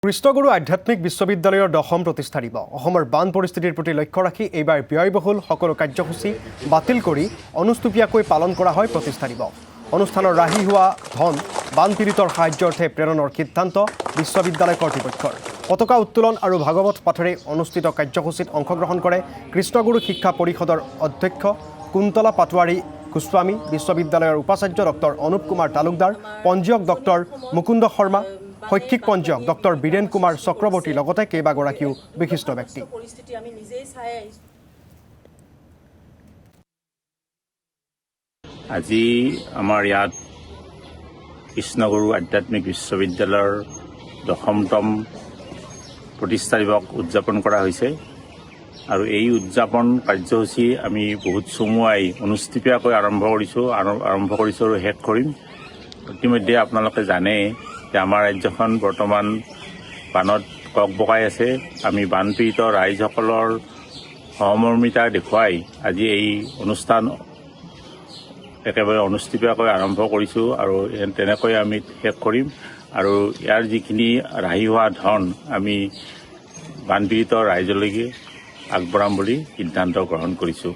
কৃষ্ণগুৰু আধ্যাত্মিক বিশ্ববিদ্যালয়ৰ 10ম প্ৰতিষ্ঠা দিৱস অসমৰ বান পৰিস্থিতিৰ প্ৰতি লক্ষ্য ৰাখি এইবাৰ ব্যয়বহুল সকলো কাৰ্যসূচী বাতিল কৰি অনুষ্টুপীয়াকৈ পালন কৰা হয় প্ৰতিষ্ঠা দিৱস। অনুষ্ঠানৰ ৰাহি হোৱা ধন বান পীড়িতৰ সাহায্যাৰ্থে প্ৰেৰণৰ সিদ্ধান্ত বিশ্ববিদ্যালয় কৰ্তৃপক্ষৰ। পতাকা উত্তোলন আৰু ভাগৱত পাঠেৰে অনুষ্ঠিত কাৰ্যসূচীত অংশগ্ৰহণ কৰে কৃষ্ণগুৰু শিক্ষা পৰিষদৰ অধ্যক্ষ কুন্তলা পাটোৱাৰী গোস্বামী, বিশ্ববিদ্যালয়ৰ উপাচাৰ্য ডক্টৰ অনুপ কুমাৰ তালুকদাৰ, পঞ্জীয়ক ডক্টৰ মুকুন্দ শৰ্মা, শৈক্ষিক পঞ্জীয়ক ডক্টৰ বীৰেন কুমাৰ চক্ৰৱৰ্তীৰ লগতে কেইবাগৰাকীও বিশিষ্ট ব্যক্তি। আজি আমাৰ ইয়াত কৃষ্ণগুৰু আধ্যাত্মিক বিশ্ববিদ্যালয়ৰ 10তম প্ৰতিষ্ঠা দিৱস উদযাপন কৰা হৈছে আৰু এই উদযাপন কাৰ্যসূচী আমি বহুত চমুৱাই অনুষ্টুপীয়াকৈ আৰম্ভ কৰিছোঁ আৰু শেষ কৰিম। ইতিমধ্যে আপোনালোকে জানে যে আমাৰ ৰাজ্যখন বৰ্তমান বানত ককবকাই আছে। আমি বানপীড়িত ৰাইজসকলৰ সহমৰ্মিতা দেখুৱাই আজি এই অনুষ্ঠান একেবাৰে অনুষ্টুপীয়াকৈ আৰম্ভ কৰিছোঁ আৰু তেনেকৈ আমি শেষ কৰিম আৰু ইয়াৰ যিখিনি ৰাহি হোৱা ধন আমি বানপীড়িত ৰাইজলৈকে আগবঢ়াম বুলি সিদ্ধান্ত গ্ৰহণ কৰিছোঁ।